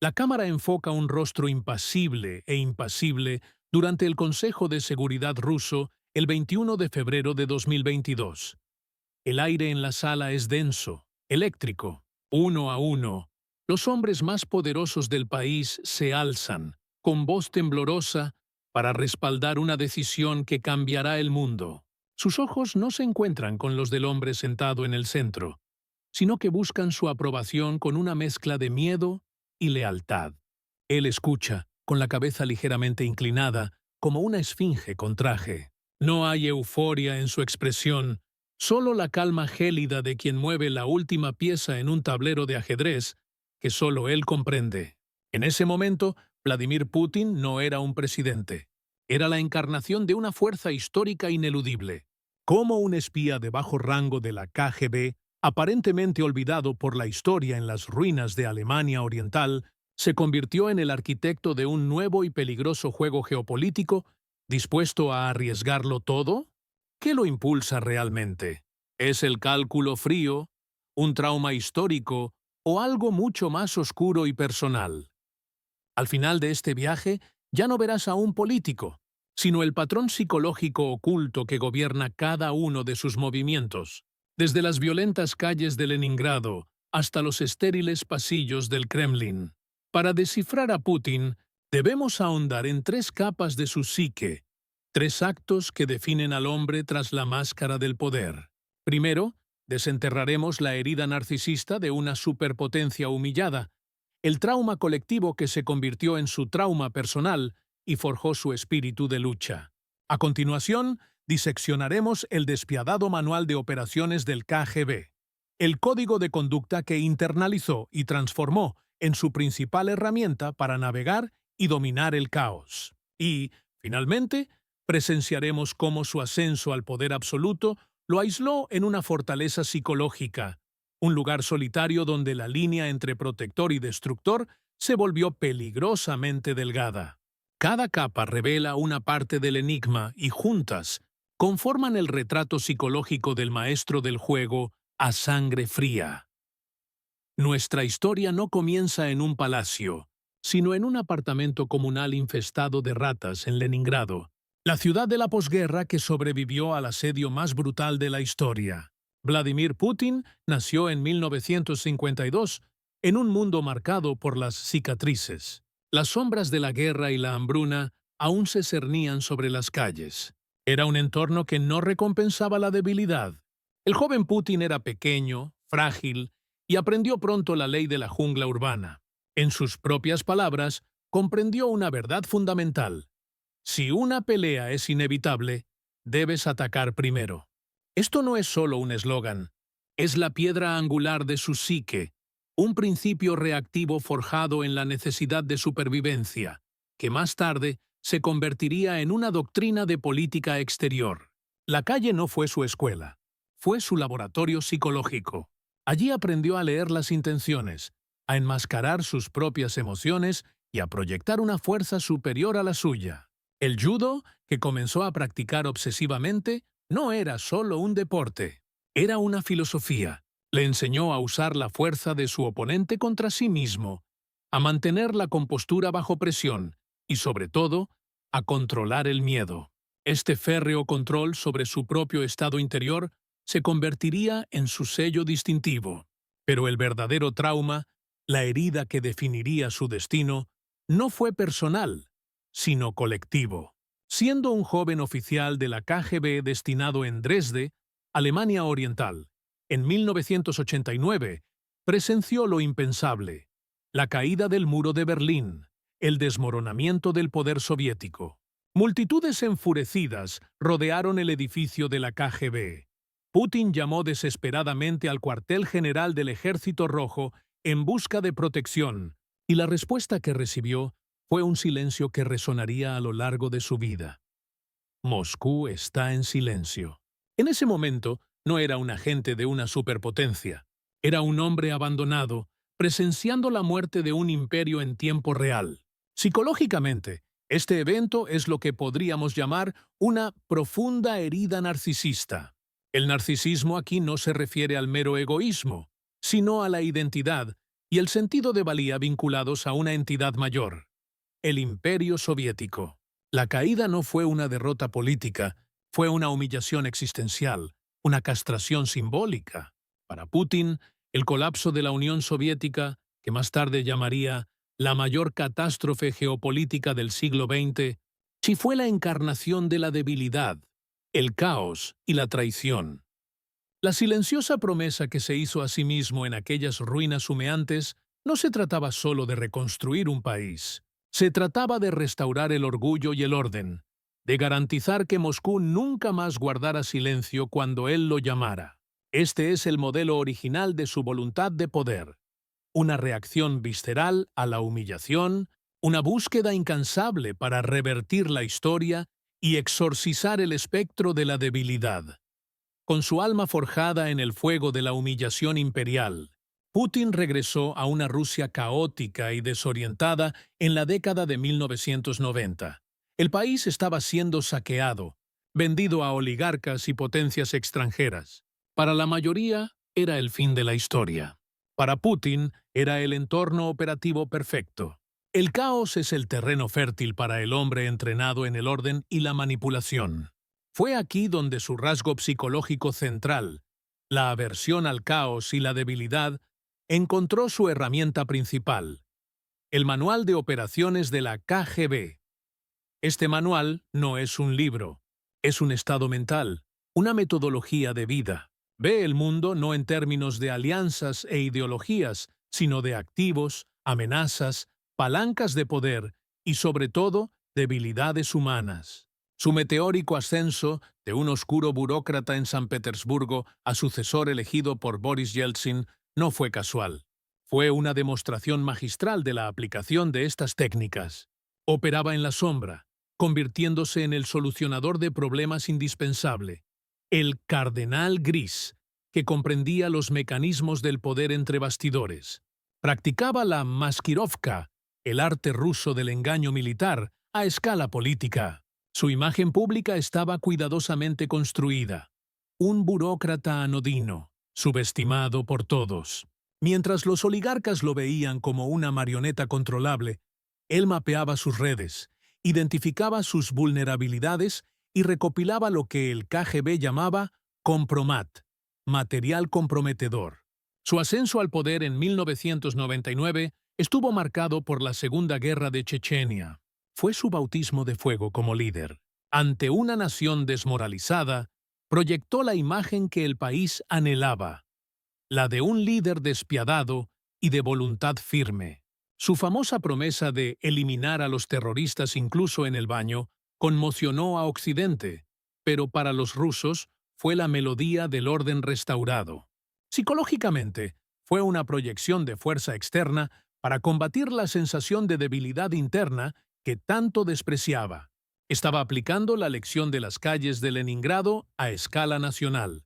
La cámara enfoca un rostro impasible e impasible durante el Consejo de Seguridad ruso el 21 de febrero de 2022. El aire en la sala es denso, eléctrico. Uno a uno, los hombres más poderosos del país se alzan, con voz temblorosa, para respaldar una decisión que cambiará el mundo. Sus ojos no se encuentran con los del hombre sentado en el centro, sino que buscan su aprobación con una mezcla de miedo y lealtad. Él escucha, con la cabeza ligeramente inclinada, como una esfinge con traje. No hay euforia en su expresión, solo la calma gélida de quien mueve la última pieza en un tablero de ajedrez que solo él comprende. En ese momento, Vladimir Putin no era un presidente. Era la encarnación de una fuerza histórica ineludible. Como un espía de bajo rango de la KGB, aparentemente olvidado por la historia en las ruinas de Alemania Oriental, se convirtió en el arquitecto de un nuevo y peligroso juego geopolítico, dispuesto a arriesgarlo todo. ¿Qué lo impulsa realmente? ¿Es el cálculo frío, un trauma histórico o algo mucho más oscuro y personal? Al final de este viaje, ya no verás a un político, sino el patrón psicológico oculto que gobierna cada uno de sus movimientos, desde las violentas calles de Leningrado hasta los estériles pasillos del Kremlin. Para descifrar a Putin, debemos ahondar en tres capas de su psique, tres actos que definen al hombre tras la máscara del poder. Primero, desenterraremos la herida narcisista de una superpotencia humillada, el trauma colectivo que se convirtió en su trauma personal y forjó su espíritu de lucha. A continuación, diseccionaremos el despiadado manual de operaciones del KGB, el código de conducta que internalizó y transformó en su principal herramienta para navegar y dominar el caos. Y, finalmente, presenciaremos cómo su ascenso al poder absoluto lo aisló en una fortaleza psicológica, un lugar solitario donde la línea entre protector y destructor se volvió peligrosamente delgada. Cada capa revela una parte del enigma y juntas conforman el retrato psicológico del maestro del juego a sangre fría. Nuestra historia no comienza en un palacio, sino en un apartamento comunal infestado de ratas en Leningrado, la ciudad de la posguerra que sobrevivió al asedio más brutal de la historia. Vladimir Putin nació en 1952 en un mundo marcado por las cicatrices. Las sombras de la guerra y la hambruna aún se cernían sobre las calles. Era un entorno que no recompensaba la debilidad. El joven Putin era pequeño, frágil, y aprendió pronto la ley de la jungla urbana. En sus propias palabras, comprendió una verdad fundamental. Si una pelea es inevitable, debes atacar primero. Esto no es solo un eslogan, es la piedra angular de su psique, un principio reactivo forjado en la necesidad de supervivencia, que más tarde se convertiría en una doctrina de política exterior. La calle no fue su escuela, fue su laboratorio psicológico. Allí aprendió a leer las intenciones, a enmascarar sus propias emociones y a proyectar una fuerza superior a la suya. El judo, que comenzó a practicar obsesivamente, no era solo un deporte, era una filosofía. Le enseñó a usar la fuerza de su oponente contra sí mismo, a mantener la compostura bajo presión y, sobre todo, a controlar el miedo. Este férreo control sobre su propio estado interior se convertiría en su sello distintivo. Pero el verdadero trauma, la herida que definiría su destino, no fue personal, sino colectivo. Siendo un joven oficial de la KGB destinado en Dresde, Alemania Oriental, en 1989, presenció lo impensable: la caída del muro de Berlín, el desmoronamiento del poder soviético. Multitudes enfurecidas rodearon el edificio de la KGB. Putin llamó desesperadamente al cuartel general del Ejército Rojo en busca de protección, y la respuesta que recibió fue un silencio que resonaría a lo largo de su vida. Moscú está en silencio. En ese momento no era un agente de una superpotencia. Era un hombre abandonado, presenciando la muerte de un imperio en tiempo real. Psicológicamente, este evento es lo que podríamos llamar una profunda herida narcisista. El narcisismo aquí no se refiere al mero egoísmo, sino a la identidad, y el sentido de valía vinculados a una entidad mayor, el Imperio Soviético. La caída no fue una derrota política, fue una humillación existencial, una castración simbólica. Para Putin, el colapso de la Unión Soviética, que más tarde llamaría la mayor catástrofe geopolítica del siglo XX, sí fue la encarnación de la debilidad, el caos y la traición. La silenciosa promesa que se hizo a sí mismo en aquellas ruinas humeantes no se trataba solo de reconstruir un país. Se trataba de restaurar el orgullo y el orden, de garantizar que Moscú nunca más guardara silencio cuando él lo llamara. Este es el modelo original de su voluntad de poder. Una reacción visceral a la humillación, una búsqueda incansable para revertir la historia y exorcizar el espectro de la debilidad. Con su alma forjada en el fuego de la humillación imperial, Putin regresó a una Rusia caótica y desorientada en la década de 1990. El país estaba siendo saqueado, vendido a oligarcas y potencias extranjeras. Para la mayoría, era el fin de la historia. Para Putin, era el entorno operativo perfecto. El caos es el terreno fértil para el hombre entrenado en el orden y la manipulación. Fue aquí donde su rasgo psicológico central, la aversión al caos y la debilidad, encontró su herramienta principal, el Manual de Operaciones de la KGB. Este manual no es un libro, es un estado mental, una metodología de vida. Ve el mundo no en términos de alianzas e ideologías, sino de activos, amenazas, palancas de poder y, sobre todo, debilidades humanas. Su meteórico ascenso de un oscuro burócrata en San Petersburgo a sucesor elegido por Boris Yeltsin no fue casual. Fue una demostración magistral de la aplicación de estas técnicas. Operaba en la sombra, convirtiéndose en el solucionador de problemas indispensable, el cardenal gris, que comprendía los mecanismos del poder entre bastidores. Practicaba la maskirovka, el arte ruso del engaño militar, a escala política. Su imagen pública estaba cuidadosamente construida. Un burócrata anodino, subestimado por todos. Mientras los oligarcas lo veían como una marioneta controlable, él mapeaba sus redes, identificaba sus vulnerabilidades y recopilaba lo que el KGB llamaba compromat, material comprometedor. Su ascenso al poder en 1999 estuvo marcado por la Segunda Guerra de Chechenia. Fue su bautismo de fuego como líder. Ante una nación desmoralizada, proyectó la imagen que el país anhelaba, la de un líder despiadado y de voluntad firme. Su famosa promesa de eliminar a los terroristas incluso en el baño conmocionó a Occidente, pero para los rusos fue la melodía del orden restaurado. Psicológicamente, fue una proyección de fuerza externa para combatir la sensación de debilidad interna que tanto despreciaba. Estaba aplicando la lección de las calles de Leningrado a escala nacional.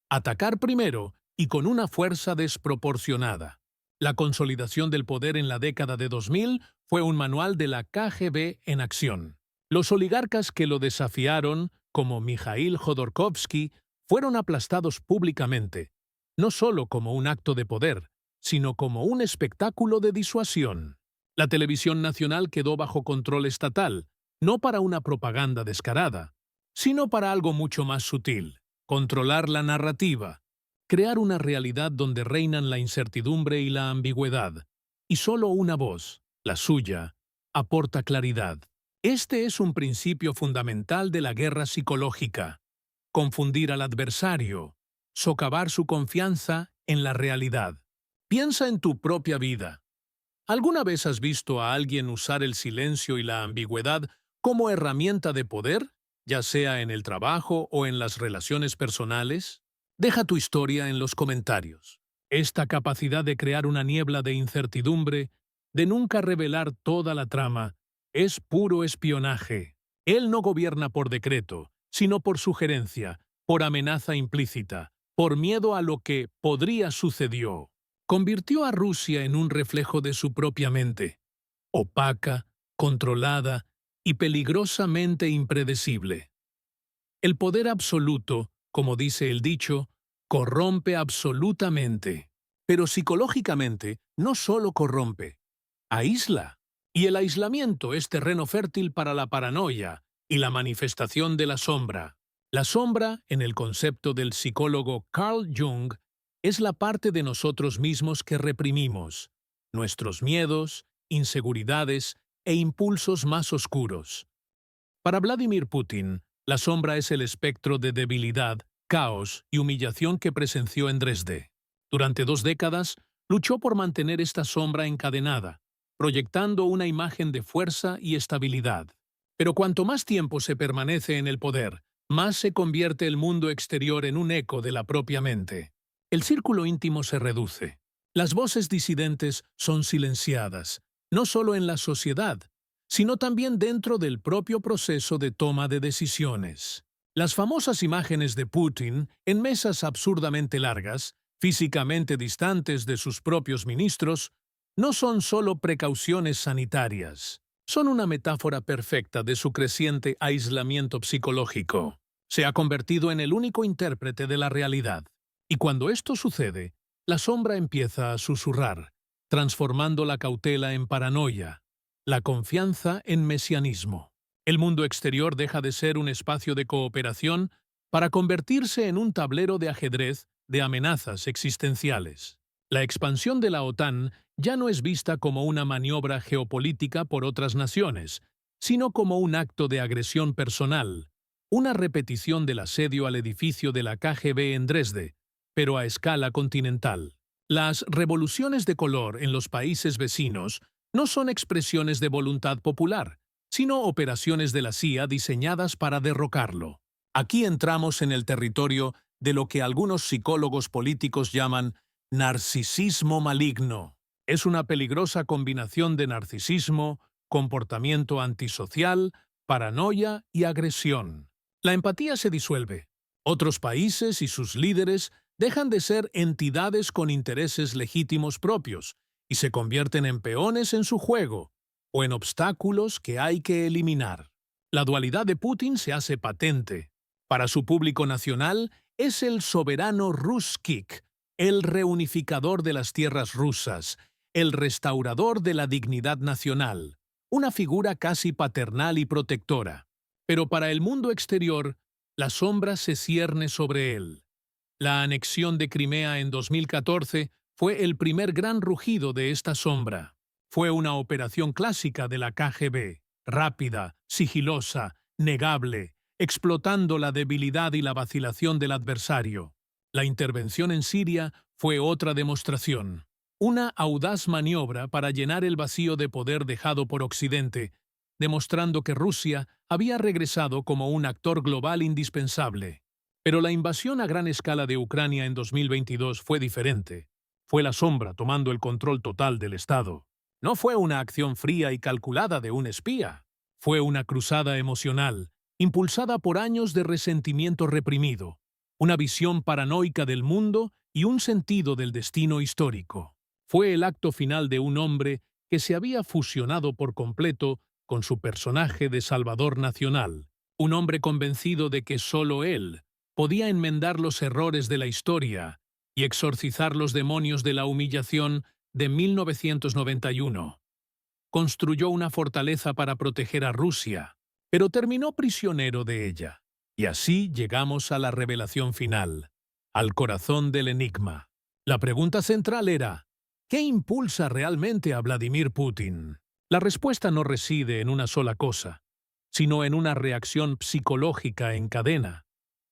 Atacar primero y con una fuerza desproporcionada. La consolidación del poder en la década de 2000 fue un manual de la KGB en acción. Los oligarcas que lo desafiaron, como Mikhail Jodorkovsky, fueron aplastados públicamente, no solo como un acto de poder, sino como un espectáculo de disuasión. La televisión nacional quedó bajo control estatal, no para una propaganda descarada, sino para algo mucho más sutil: controlar la narrativa, crear una realidad donde reinan la incertidumbre y la ambigüedad, y solo una voz, la suya, aporta claridad. Este es un principio fundamental de la guerra psicológica: confundir al adversario, socavar su confianza en la realidad. Piensa en tu propia vida. ¿Alguna vez has visto a alguien usar el silencio y la ambigüedad como herramienta de poder, ya sea en el trabajo o en las relaciones personales? Deja tu historia en los comentarios. Esta capacidad de crear una niebla de incertidumbre, de nunca revelar toda la trama, es puro espionaje. Él no gobierna por decreto, sino por sugerencia, por amenaza implícita, por miedo a lo que podría sucedió. Convirtió a Rusia en un reflejo de su propia mente, opaca, controlada y peligrosamente impredecible. El poder absoluto, como dice el dicho, corrompe absolutamente. Pero psicológicamente no solo corrompe, aísla. Y el aislamiento es terreno fértil para la paranoia y la manifestación de la sombra. La sombra, en el concepto del psicólogo Carl Jung, es la parte de nosotros mismos que reprimimos, nuestros miedos, inseguridades e impulsos más oscuros. Para Vladimir Putin, la sombra es el espectro de debilidad, caos y humillación que presenció en Dresde. Durante 2 décadas, luchó por mantener esta sombra encadenada, proyectando una imagen de fuerza y estabilidad. Pero cuanto más tiempo se permanece en el poder, más se convierte el mundo exterior en un eco de la propia mente. El círculo íntimo se reduce. Las voces disidentes son silenciadas, no solo en la sociedad, sino también dentro del propio proceso de toma de decisiones. Las famosas imágenes de Putin en mesas absurdamente largas, físicamente distantes de sus propios ministros, no son solo precauciones sanitarias, son una metáfora perfecta de su creciente aislamiento psicológico. Se ha convertido en el único intérprete de la realidad. Y cuando esto sucede, la sombra empieza a susurrar, transformando la cautela en paranoia, la confianza en mesianismo. El mundo exterior deja de ser un espacio de cooperación para convertirse en un tablero de ajedrez de amenazas existenciales. La expansión de la OTAN ya no es vista como una maniobra geopolítica por otras naciones, sino como un acto de agresión personal, una repetición del asedio al edificio de la KGB en Dresde, pero a escala continental. Las revoluciones de color en los países vecinos no son expresiones de voluntad popular, sino operaciones de la CIA diseñadas para derrocarlo. Aquí entramos en el territorio de lo que algunos psicólogos políticos llaman narcisismo maligno. Es una peligrosa combinación de narcisismo, comportamiento antisocial, paranoia y agresión. La empatía se disuelve. Otros países y sus líderes dejan de ser entidades con intereses legítimos propios y se convierten en peones en su juego o en obstáculos que hay que eliminar. La dualidad de Putin se hace patente. Para su público nacional es el soberano Ruskik, el reunificador de las tierras rusas, el restaurador de la dignidad nacional, una figura casi paternal y protectora. Pero para el mundo exterior, la sombra se cierne sobre él. La anexión de Crimea en 2014 fue el primer gran rugido de esta sombra. Fue una operación clásica de la KGB, rápida, sigilosa, negable, explotando la debilidad y la vacilación del adversario. La intervención en Siria fue otra demostración. Una audaz maniobra para llenar el vacío de poder dejado por Occidente, demostrando que Rusia había regresado como un actor global indispensable. Pero la invasión a gran escala de Ucrania en 2022 fue diferente. Fue la sombra tomando el control total del Estado. No fue una acción fría y calculada de un espía. Fue una cruzada emocional, impulsada por años de resentimiento reprimido, una visión paranoica del mundo y un sentido del destino histórico. Fue el acto final de un hombre que se había fusionado por completo con su personaje de salvador nacional, un hombre convencido de que solo él podía enmendar los errores de la historia y exorcizar los demonios de la humillación de 1991. Construyó una fortaleza para proteger a Rusia, pero terminó prisionero de ella. Y así llegamos a la revelación final, al corazón del enigma. La pregunta central era, ¿qué impulsa realmente a Vladimir Putin? La respuesta no reside en una sola cosa, sino en una reacción psicológica en cadena,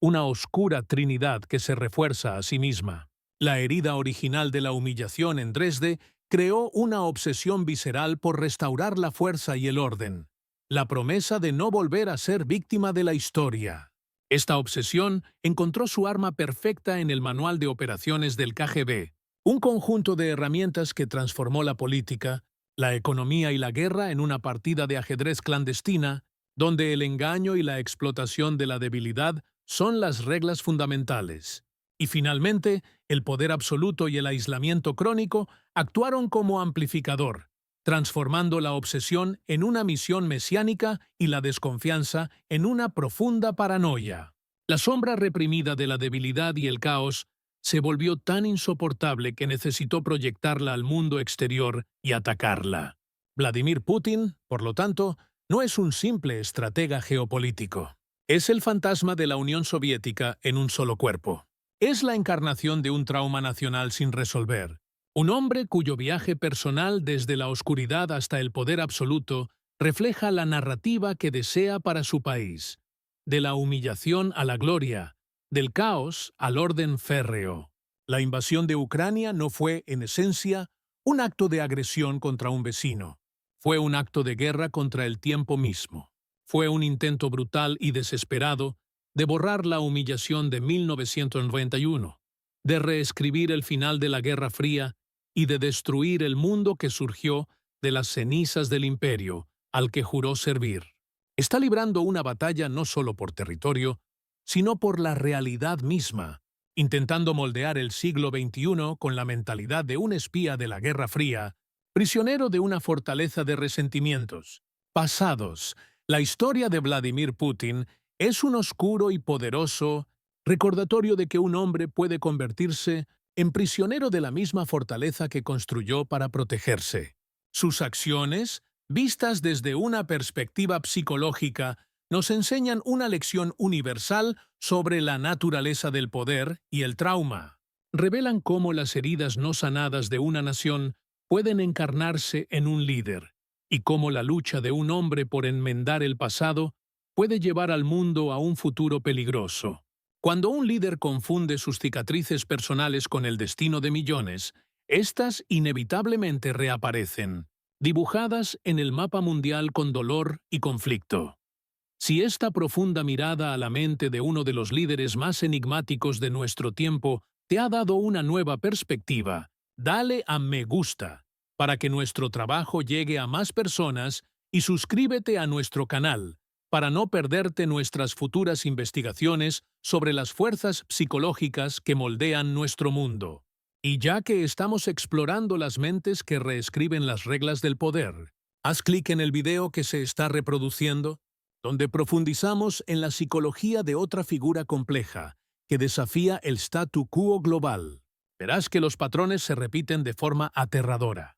una oscura trinidad que se refuerza a sí misma. La herida original de la humillación en Dresde creó una obsesión visceral por restaurar la fuerza y el orden, la promesa de no volver a ser víctima de la historia. Esta obsesión encontró su arma perfecta en el Manual de Operaciones del KGB, un conjunto de herramientas que transformó la política, la economía y la guerra en una partida de ajedrez clandestina, donde el engaño y la explotación de la debilidad son las reglas fundamentales. Y finalmente, el poder absoluto y el aislamiento crónico actuaron como amplificador, transformando la obsesión en una misión mesiánica y la desconfianza en una profunda paranoia. La sombra reprimida de la debilidad y el caos se volvió tan insoportable que necesitó proyectarla al mundo exterior y atacarla. Vladimir Putin, por lo tanto, no es un simple estratega geopolítico. Es el fantasma de la Unión Soviética en un solo cuerpo. Es la encarnación de un trauma nacional sin resolver. Un hombre cuyo viaje personal desde la oscuridad hasta el poder absoluto refleja la narrativa que desea para su país. De la humillación a la gloria, del caos al orden férreo. La invasión de Ucrania no fue, en esencia, un acto de agresión contra un vecino. Fue un acto de guerra contra el tiempo mismo. Fue un intento brutal y desesperado de borrar la humillación de 1991, de reescribir el final de la Guerra Fría y de destruir el mundo que surgió de las cenizas del imperio al que juró servir. Está librando una batalla no solo por territorio, sino por la realidad misma, intentando moldear el siglo XXI con la mentalidad de un espía de la Guerra Fría, prisionero de una fortaleza de resentimientos pasados. La historia de Vladimir Putin es un oscuro y poderoso recordatorio de que un hombre puede convertirse en prisionero de la misma fortaleza que construyó para protegerse. Sus acciones, vistas desde una perspectiva psicológica, nos enseñan una lección universal sobre la naturaleza del poder y el trauma. Revelan cómo las heridas no sanadas de una nación pueden encarnarse en un líder, y cómo la lucha de un hombre por enmendar el pasado puede llevar al mundo a un futuro peligroso. Cuando un líder confunde sus cicatrices personales con el destino de millones, éstas inevitablemente reaparecen, dibujadas en el mapa mundial con dolor y conflicto. Si esta profunda mirada a la mente de uno de los líderes más enigmáticos de nuestro tiempo te ha dado una nueva perspectiva, dale a me gusta para que nuestro trabajo llegue a más personas y suscríbete a nuestro canal para no perderte nuestras futuras investigaciones sobre las fuerzas psicológicas que moldean nuestro mundo. Y ya que estamos explorando las mentes que reescriben las reglas del poder, haz clic en el video que se está reproduciendo, donde profundizamos en la psicología de otra figura compleja que desafía el statu quo global. Verás que los patrones se repiten de forma aterradora.